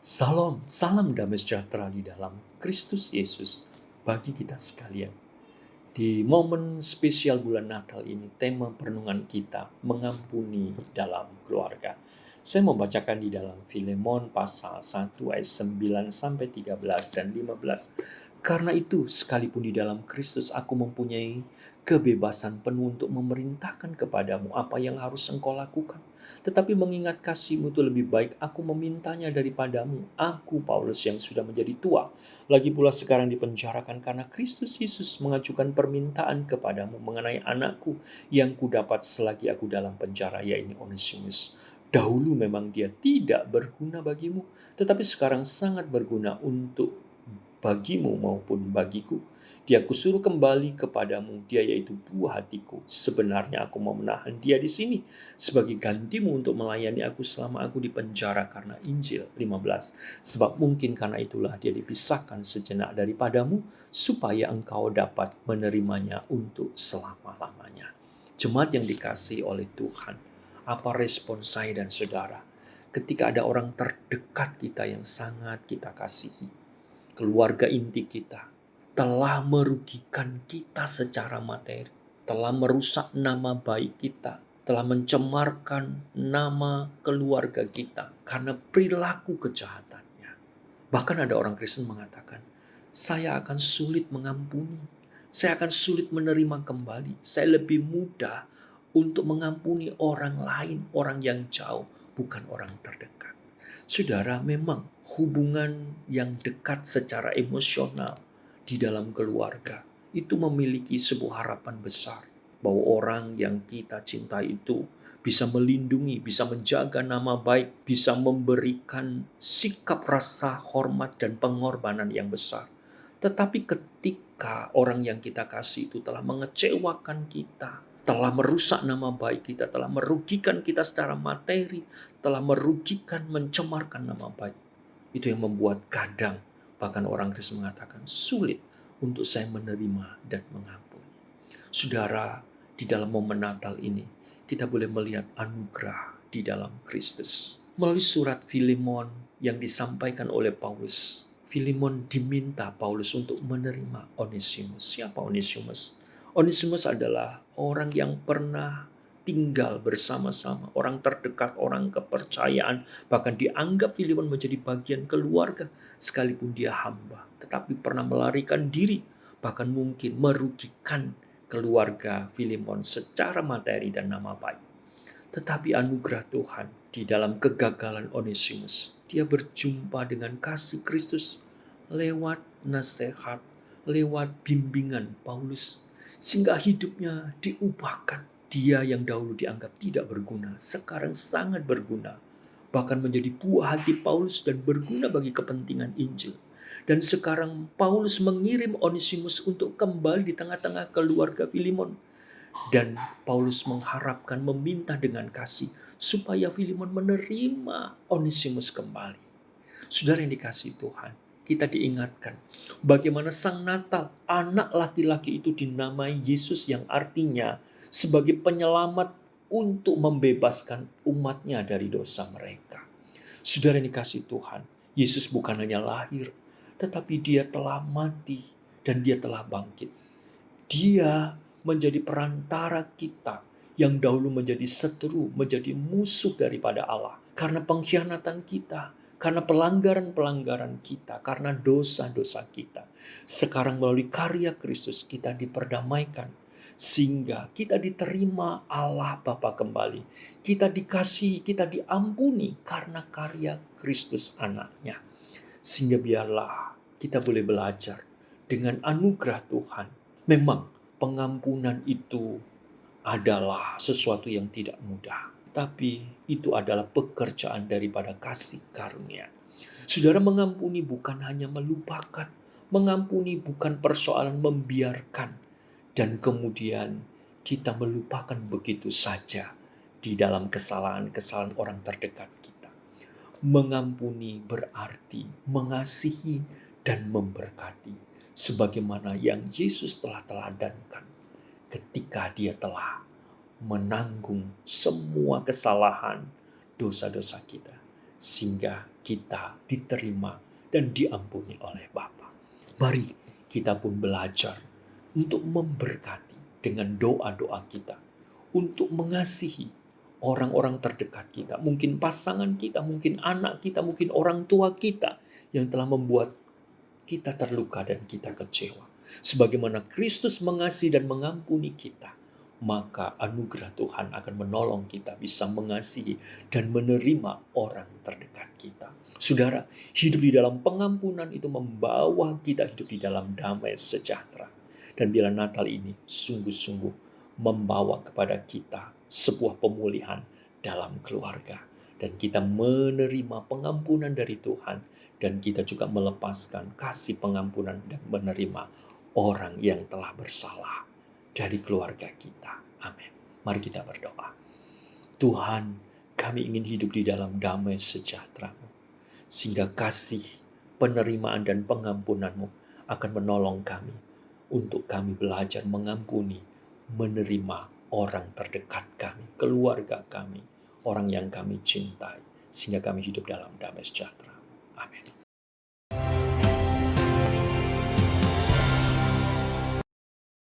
Salam, salam damai sejahtera di dalam Kristus Yesus bagi kita sekalian. Di momen spesial bulan Natal ini, tema perenungan kita mengampuni dalam keluarga. Saya membacakan di dalam Filemon pasal 1 ayat 9 sampai 13 dan 15. Karena itu, sekalipun di dalam Kristus aku mempunyai kebebasan penuh untuk memerintahkan kepadamu apa yang harus engkau lakukan. Tetapi mengingat kasihmu itu lebih baik aku memintanya daripadamu. Aku, Paulus, yang sudah menjadi tua, lagi pula sekarang dipenjarakan karena Kristus Yesus mengajukan permintaan kepadamu mengenai anakku yang kudapat selagi aku dalam penjara, yaitu Onesimus. Dahulu memang dia tidak berguna bagimu, tetapi sekarang sangat berguna untuk bagimu maupun bagiku. Dia kusuruh kembali kepadamu, dia yaitu buah hatiku. Sebenarnya aku mau menahan dia di sini sebagai gantimu untuk melayani aku selama aku di penjara karena Injil. 15. Sebab mungkin karena itulah dia dipisahkan sejenak daripadamu, supaya engkau dapat menerimanya untuk selama-lamanya. Jemaat yang dikasihi oleh Tuhan, apa respon saya dan saudara ketika ada orang terdekat kita yang sangat kita kasihi, keluarga inti kita, telah merugikan kita secara materi, telah merusak nama baik kita, telah mencemarkan nama keluarga kita karena perilaku kejahatannya. Bahkan ada orang Kristen mengatakan, saya akan sulit mengampuni, saya akan sulit menerima kembali, saya lebih mudah untuk mengampuni orang lain, orang yang jauh, bukan orang terdekat. Saudara, memang hubungan yang dekat secara emosional di dalam keluarga itu memiliki sebuah harapan besar bahwa orang yang kita cintai itu bisa melindungi, bisa menjaga nama baik, bisa memberikan sikap rasa hormat dan pengorbanan yang besar. Tetapi ketika orang yang kita kasih itu telah mengecewakan kita, telah merusak nama baik kita, telah merugikan kita secara materi, telah merugikan, mencemarkan nama baik. Itu yang membuat kadang bahkan orang Kristen mengatakan sulit untuk saya menerima dan mengampuni. Saudara, di dalam momen Natal ini kita boleh melihat anugerah di dalam Kristus. Melalui surat Filemon yang disampaikan oleh Paulus, Filemon diminta Paulus untuk menerima Onesimus. Siapa Onesimus? Onesimus adalah orang yang pernah tinggal bersama-sama, orang terdekat, orang kepercayaan, bahkan dianggap Filemon menjadi bagian keluarga sekalipun dia hamba, tetapi pernah melarikan diri, bahkan mungkin merugikan keluarga Filemon secara materi dan nama baik. Tetapi anugerah Tuhan di dalam kegagalan Onesimus, dia berjumpa dengan kasih Kristus lewat nasihat, lewat bimbingan Paulus, sehingga hidupnya diubahkan. Dia yang dahulu dianggap tidak berguna, sekarang sangat berguna. Bahkan menjadi buah hati Paulus dan berguna bagi kepentingan Injil. Dan sekarang Paulus mengirim Onesimus untuk kembali di tengah-tengah keluarga Filemon. Dan Paulus mengharapkan, meminta dengan kasih, supaya Filemon menerima Onesimus kembali. Saudara yang dikasihi Tuhan, kita diingatkan bagaimana Sang Natal, anak laki-laki itu dinamai Yesus yang artinya sebagai penyelamat untuk membebaskan umatnya dari dosa mereka. Saudara yang dikasihi Tuhan, Yesus bukan hanya lahir, tetapi dia telah mati dan dia telah bangkit. Dia menjadi perantara kita yang dahulu menjadi seteru, menjadi musuh daripada Allah. Karena pengkhianatan kita, karena pelanggaran-pelanggaran kita, karena dosa-dosa kita. Sekarang melalui karya Kristus kita diperdamaikan. Sehingga kita diterima Allah Bapa kembali. Kita dikasihi, kita diampuni karena karya Kristus anaknya. Sehingga biarlah kita boleh belajar dengan anugerah Tuhan. Memang pengampunan itu adalah sesuatu yang tidak mudah. Tapi itu adalah pekerjaan daripada kasih karunia. Saudara, mengampuni bukan hanya melupakan. Mengampuni bukan persoalan membiarkan. Dan kemudian kita melupakan begitu saja di dalam kesalahan-kesalahan orang terdekat kita. Mengampuni berarti mengasihi dan memberkati, sebagaimana yang Yesus telah teladankan ketika dia telah menanggung semua kesalahan dosa-dosa kita, sehingga kita diterima dan diampuni oleh Bapa. Mari kita pun belajar untuk memberkati dengan doa-doa kita, untuk mengasihi orang-orang terdekat kita, mungkin pasangan kita, mungkin anak kita, mungkin orang tua kita yang telah membuat kita terluka dan kita kecewa. Sebagaimana Kristus mengasihi dan mengampuni kita, maka anugerah Tuhan akan menolong kita bisa mengasihi dan menerima orang terdekat kita. Saudara, hidup di dalam pengampunan itu membawa kita hidup di dalam damai sejahtera. Dan bila Natal ini sungguh-sungguh membawa kepada kita sebuah pemulihan dalam keluarga. Dan kita menerima pengampunan dari Tuhan. Dan kita juga melepaskan kasih pengampunan dan menerima orang yang telah bersalah dari keluarga kita. Amin. Mari kita berdoa. Tuhan, kami ingin hidup di dalam damai sejahtera-Mu, sehingga kasih, penerimaan dan pengampunan-Mu akan menolong kami untuk kami belajar mengampuni, menerima orang terdekat kami, keluarga kami, orang yang kami cintai, sehingga kami hidup dalam damai sejahtera. Amin.